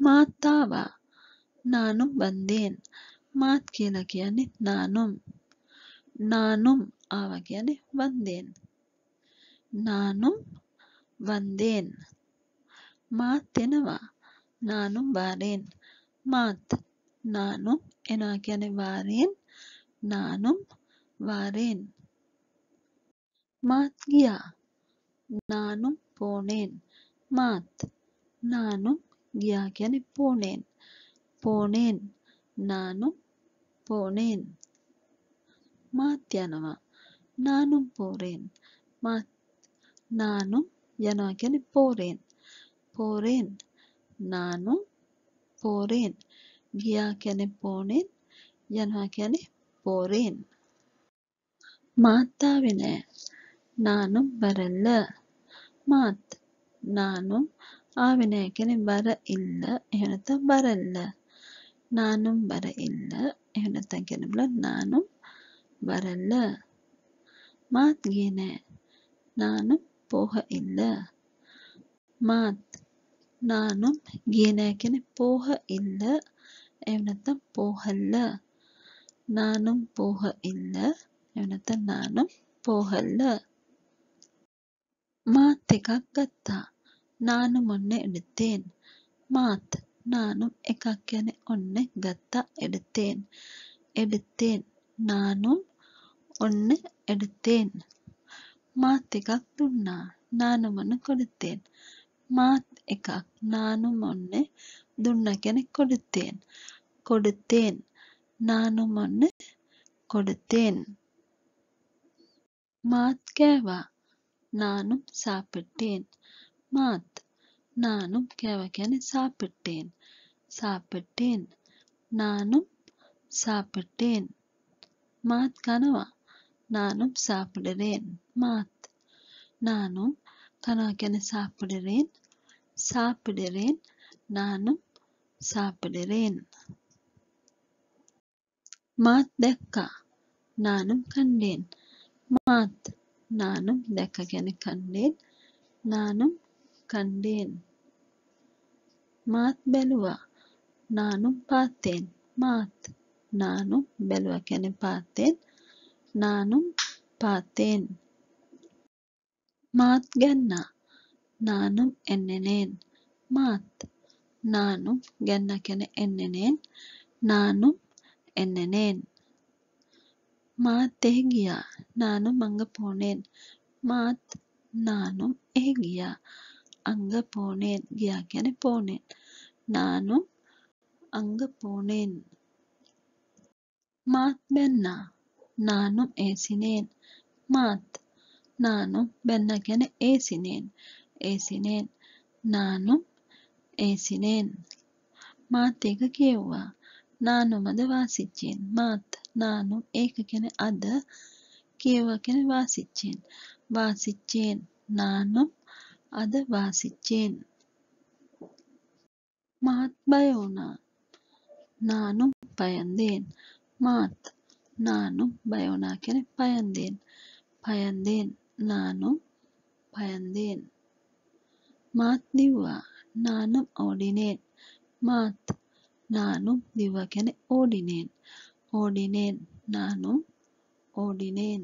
මාත් ආවා. නානුම් වන්දේන්. මාත් කියලා කියන්නේ නානුම්. නානුම් ආවා කියන්නේ වන්දේන්. නානුම් වන්දේන්. මාත් එනවා. නානුම් වාරෙන්. මාත් නානුම් එනවා කියන්නේ වාරෙන්. නානුම් වාරෙන්. මාත් ගියා. නානුම් පෝනෙන්. මාත් නානුම් ගියා කියන්නේ පෝනෙන්. පෝනෙන්. නානුම් පෝනෙන්. මාත් යනවා. නානුම් පෝරෙන්. මාත් නානුම් යනවා කියන්නේ පෝරෙන්. පෝරෙන්. නානුම් පෝරෙන්. ගියා කියන්නේ පෝනෙන්. යනවා කියන්නේ පෝරෙන්. මාත් ආවේ නෑ. නානුම් ಬರಲ್ಲ. මාත් නානුම් ආවේ නෑ කියන්නේ බර ඉල්ල. එහෙම නැත්නම් ಬರಲ್ಲ. නානුම් බර ඉල්ල. එහෙම නැත්නම් කියන්න බලන්න නානුම් ಬರಲ್ಲ. මාත් ගියේ නෑ. නානුම් පෝහ ඉල්ල. මාත් නානුම් ගියේ නෑ කියන්නේ පෝහ ඉල්ල. එහෙම නැත්නම් පෝහල්ල. නානුම් පෝහ ඉල්ල. එහෙම නැත්නම් නානුම් පෝහල්ල. මාත් එකක් ගත්තා. නානුම් ඔන්න எடுத்தேன். මාත් නානුම් එකක් කියන්නේ ඔන්න ගත්තා எடுத்தேன். எடுத்தேன். නානුම් ඔන්න எடுத்தேன். මාත් එකක් දුන්නා. නානුම් ඔන්න கொடுத்தேன். මාත් එකක් නානුම් ඔන්න දුන්නා කියන්නේ கொடுத்தேன். கொடுத்தேன். නානුම් ඔන්න கொடுத்தேன். මාත් කෑවා. නානුම් சாப்பிட்டேன். මාත් නානුම් කෑවා කියන්නේ சாப்பிட்டேன். சாப்பிட்டேன். නානුම් சாப்பிட்டேன். මාත් කනවා. නානුම් சாப்பிடுறேன். මාත් නානුම් කනවා කියන්නේ சாப்பிடுறேன். சாப்பிடுறேன். නානුම් சாப்பிடுறேன். මාත් දැක්කා. නානුම් කண்டேன். මාත් නානුම් දැක්කා කියන්නේ කண்டேன். නානුම් කண்டேன். මාත් බැලුවා. නානුම් பார்த்தேன். මාත් නානුම් බැලුවා කියන්නේ பார்த்தேன். නානුම් பார்த்தேன். මාත් ගැන්නා. නානුම් එන්නේනෙන්. මාත් නානුම් ගැන්නා කියන්නේ එන්නේනෙන්. නානුම් එන්නේනෙන්. මාත් එහි ගියා. නානුම් අංග පෝනෙන්. මාත් නානුම් එහි ගියා. අංග පෝනෙන්. ගියා කියන්නේ පෝනෙන්. නානුම් අංග පෝනෙන්. මාත් බැන්නා. නානුම් ඒසිනෙන්. මාත් නානුම් බැන්නා කියන්නේ ඒසිනෙන්. ඒසිනෙන්. නානුම් ඒසිනෙන්. මාත් ඒක කියෙව්වා. නානුම් අද වාසිච්චෙන්. මාත් නානුම් ඒක කියන්නේ අද කියෙව්වා කියන්නේ වාසිච්චෙන්. වාසිච්චෙන්. නානුම් අද වාසිච්චෙන්. මාත් බය වුණා. නානුම් பயந்தேன். මාත් නානුම් බය වුණා කියන්නේ பயந்தேன். பயந்தேன். නානුම් பயந்தேன். මාත් දිව්වා. නානුම් ඕඩිනෙන්. මාත් නානුම් දිව්වා කියන්නේ ඕඩිනෙන්. ඕඩිනෙන්. නානුම් ඕඩිනෙන්.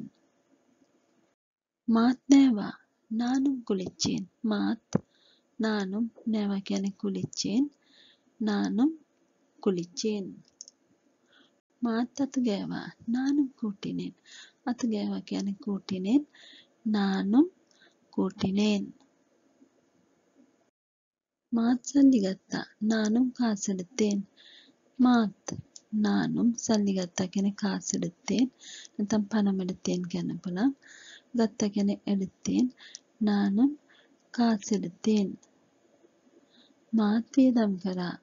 මාත් නෑවා. නානුම් කුලිච්චෙන්. මාත් නානුම් නෑවා කියන්නේ කුලිච්චෙන්. නානුම් කුලිච්චෙන්. මාත් අත ගෑවා. නානුම් கூட்டினேன். අත ගෑවා කියන්නේ கூட்டினேன். නානුම් கூட்டினேன். මාත් සල්ලි ගත්තා. නානුම් කාසு எடுத்தேன். මාත් නානුම් සල්ලි ගත්තා කියන්නේ කාසு எடுத்தேன். නැත්නම් පணம் எடுத்தேன் කියන්න පුළුවන්. ගත්තා කියන්නේ எடுத்தேன். නානුම් කාසு எடுத்தேன். මාත් වියදම් කරා.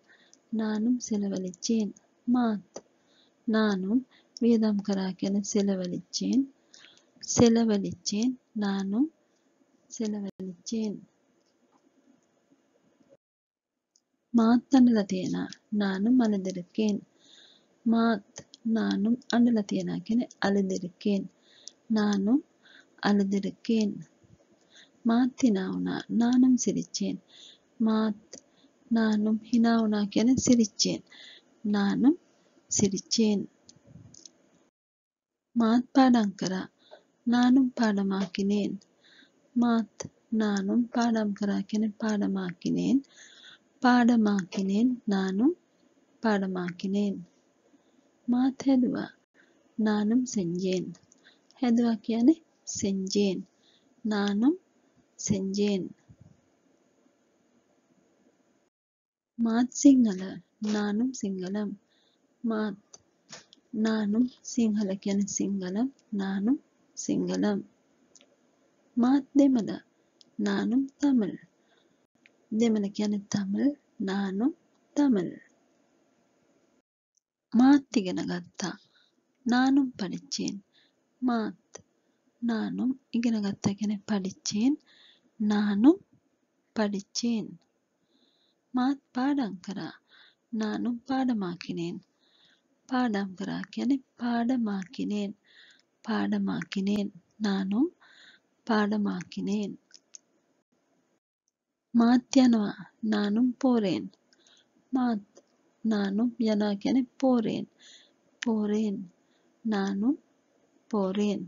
නානුම් செலவழிச்சேன். මාත් නානුම් වියදම් කරා කියන්නේ செலவழிச்சேன். செலவழிச்சேன். නානුම් செலவழிச்சேன். මාත් අඬලා තියෙනවා. නානුම් අழுதுருக்கேன். මාත් නානුම් අඬලා තියෙනවා කියන්නේ අழுதுருக்கேன். නානුම් අழுதுருக்கேன். මාත් hina වුණා. නානුම් සිරිච්චෙන්. මාත් நானும் hina වුණා කියන්නේ සිරිච්චෙන්. நானும் සිරිච්චෙන්. මාත් පාඩම් කරා. நானும் பாடமாக்கினேன். මාත් நானும் පාඩම් කරා කියන්නේ පාඩමාக்கினேன். පාඩමාக்கினேன் நானும் පාඩமாக்கினேன். මාත් හැදුවා. நானும் செஞ்சேன். හැදුවා කියන්නේ செஞ்சேன். நானும் செஞ்சேன். මාත් සිංහල. நானும் சிங்களம். මාත් நானும் සිංහල කියන්නේ සිංගலம். நானும் சிங்களம். මාත් දෙමළ. நானும் தமிழ். දෙමළ කියන්නේ தமிழ். நானும் தமிழ். මාත් ඉගෙන ගත්තා. நானும் படிச்சேன். මාත් நானும் ඉගෙන ගත්තා කියන්නේ படிச்சேன். நானும் படிச்சேன். මාත් පාඩම් කරා. நானும் பாடமாக்கினேன். පාඩම් කරා කියන්නේ පාඩமாக்கினேன். පාඩமாக்கினேன். நானும் පාඩமாக்கினேன். මාත් යනවා. நானும் போறேன். මාත් நானும் යනවා කියන්නේ போறேன். போறேன். நானும் போறேன்.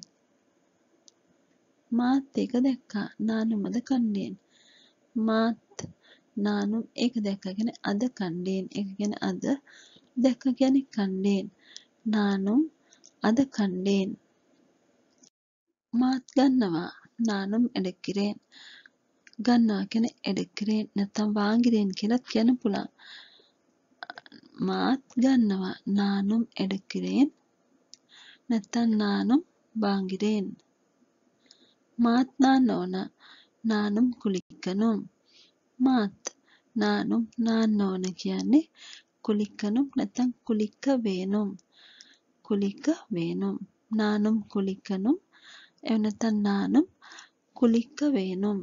මාත් ඒක දැක්කා. நானும் අද කණ්ඩேன். මාත් நானும் ඒක දැක්කා කියන්නේ අද කණ්ඩேன். ඒක කියන්නේ අද දැක්කා කියන්නේ කණ්ඩேன். நானும் අද කණ්ඩேன். මාත් ගන්නවා. நானும் எடுக்கிறேன். ගන්නවා කියන්නේ எடுக்கிறேன் නැත්නම් வாங்குறேன் කියලාත් කියන්න පුළුවන්. මාත් ගන්නවා. நானும் எடுக்கிறேன். නැත්නම් நானும் வாங்குறேன். මාත් නාන්න ඕන. நானும் குளிக்கணும். මාත් நானும் නාන්න ඕන කියන්නේ குளிக்கணும் නැත්නම් குளிக்க வேணும். குளிக்க வேணும். நானும் குளிக்கணும். එහෙම නැත්නම් நானும் குளிக்க வேணும்.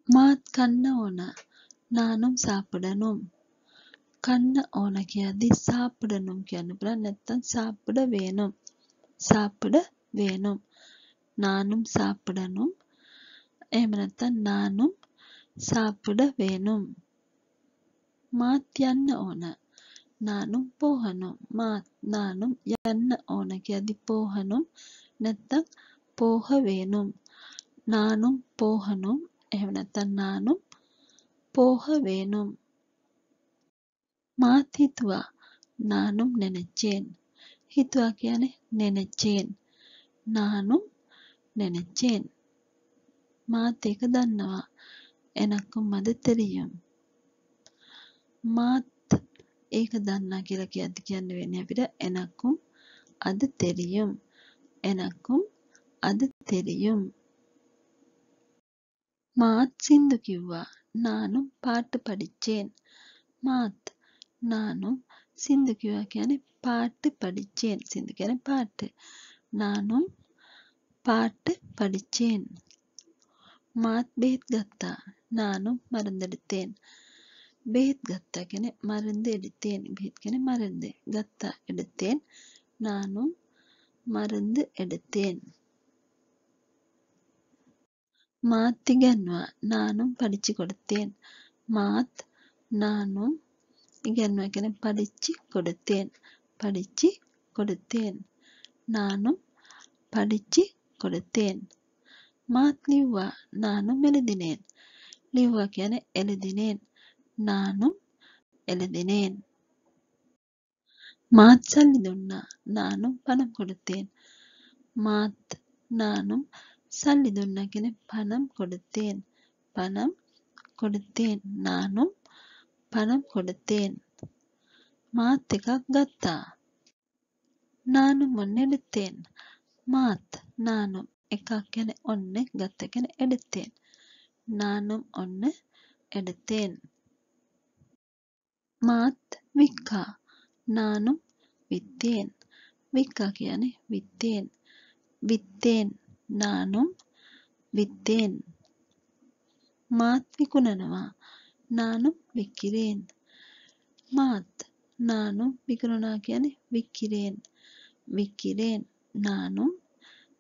මාත් කන්න ඕන. நானும் சாப்பிடணும். කන්න ඕන කියද්දි சாப்பிடணும் කියන්න පුළුවන් නැත්නම් சாப்பிட வேணும். சாப்பிட வேணும். நானும் சாப்பிடணும். එහෙම නැත්නම් நானும் சாப்பிட வேணும். මාත් යන්න ඕන. நானும் போகணும். මාත් நானும் යන්න ඕන කියද්දි போகணும் නැත්නම් போக வேணும். நானும் போகணும். එහෙම නැත්නම් நானும் போக வேணும். මාත් හිතුවා. நானும் நினைச்சேன். හිතුවා කියන්නේ நினைச்சேன். நானும் நினைச்சேன். මාත් ඒක දන්නවා. எனக்கும் அது தெரியும். මාත් ඒක දන්නා කියලා කියද්දි කියන්න වෙන්නේ අපිට எனக்கும் அது தெரியும். எனக்கும் அது தெரியும். මාත් සින්දු කිව්වා. நானும் பாட்டு படிச்சேன். මාත් நானும் සින්දු කිව්වා කියන්නේ பாட்டு படிச்சேன். සින්දු කියන්නේ පාட்டு. நானும் பாட்டு படிச்சேன். මාත් බෙහෙත් ගත්තා. நானும் மருந்தெடுத்தேன். බෙහෙත් ගත්තා කියන්නේ மருந்து எடுத்தேன். බෙහෙත් කියන්නේ மருந்து. ගත්තා எடுத்தேன். நானும் மருந்து எடுத்தேன். මාත් ඉගැන්නුවා. நானும் படிச்சு கொடுத்தேன். මාත් நானும் ඉගැන්නුවා කියන්නේ படிச்சு கொடுத்தேன். படிச்சு கொடுத்தேன். நானும் படிச்சு கொடுத்தேன். මාත් ලිව්වා. நானும் எழுதினேன். ලිව්වා කියන්නේ எழுதினேன். நானும் எழுதினேன். මාත් සල්ලි දුන්නා. நானும் பணம் கொடுத்தேன். මාත් நானும் சல்லி දුන්නා කියන්නේ பணம் கொடுத்தேன். பணம் கொடுத்தேன். நானும் பணம் கொடுத்தேன். මාත් එකක් ගත්තා. நானும் ஒன்று எடுத்தேன். මාත් நானும் එකක් කියන්නේ ஒன்று ගත්ත කියන්නේ எடுத்தேன். நானும் ஒன்று எடுத்தேன். මාත් වික්කා. நானும் வித்தேன். වික්කා කියන්නේ வித்தேன். வித்தேன். நானும் வித்தேன். මාත් විකුණනවා. நானும் விக்கிறேன். මාත් நானும் விக்கணும்னா කියන්නේ விக்கிறேன். விக்கிறேன். நானும்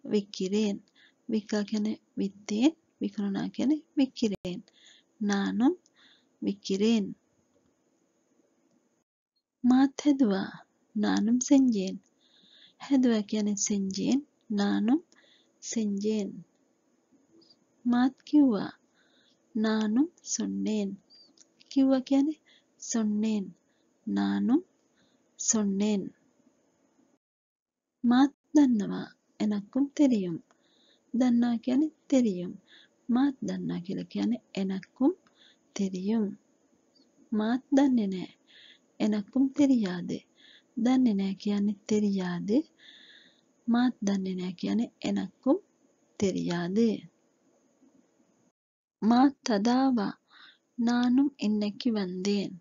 விக்கிறேன். விக்கா කියන්නේ வித்தேன். விக்கணும்னா කියන්නේ விக்கிறேன். நானும் විකිරෙන්. මාත් හැදුවා. நானும் செஞ்சேன். හැදුවා කියන්නේ செஞ்சேன். நானும் செஞ்சேன். මාත් කිව්වා. நானும் சொன்னேன். කිව්වා කියන්නේ சொன்னேன். நானும் சொன்னேன். මාත් දන්නවා. එනක්කුම් தெரியும். දන්නවා කියන්නේ தெரியும். මාත් දන්නවා කියලා කියන්නේ එනක්කුම් தெரியும். මාත් දන්නේ නැහැ. එනක්කුම් தெரியாது. දන්නේ නැහැ කියන්නේ தெரியாது. මාත් දන්නේ නැහැ කියන්නේ එනක්කුම් தெரியாது. මාත් අදාවා. நானும் இன்னைக்கு வந்தேன்.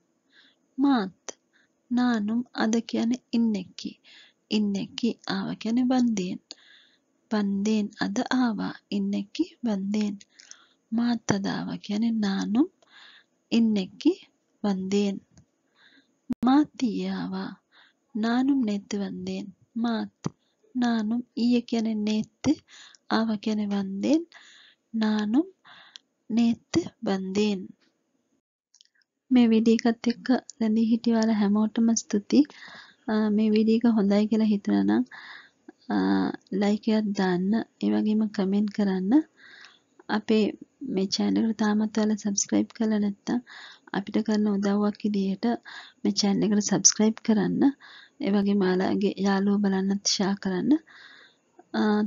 මාත් நானும் අද කියන්නේ இன்னைக்கு. இன்னைக்கு ආවා කියන්නේ வந்தேன். வந்தேன் අද ආවා. இன்னைக்கு வந்தேன். මාත් අද ආවා කියන්නේ நானும் இன்னைக்கு வந்தேன். මාත් ඊයේ ආවා. நானும் நேத்து வந்தேன். මාත් நானும் ඊයේ කියන්නේ நேத்து ආවා කියන්නේ வந்தேன். நானும் நேத்து வந்தேன். මේ වීඩියෝ එකත් එක්ක රැඳී හිටිය ඔයාලා හැමෝටම ස්තුතියි. මේ වීඩියෝ එක හොඳයි කියලා හිතුණා නම් ලයික් එකක් දාන්න, ඒ වගේම කමෙන්ට් කරන්න. අපේ මේ channel එකට තාමත් ඔයාලා subscribe කරලා නැත්නම් අපිට කරන උදව්වක් විදියට මේ channel එකට subscribe කරන්න. ඒ වගේම ඔයාලගේ යාළුවෝ බලන්නත් share කරන්න.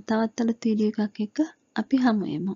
තවත් අලුත් වීඩියෝ එකක් එක්ක අපි හමු වෙමු.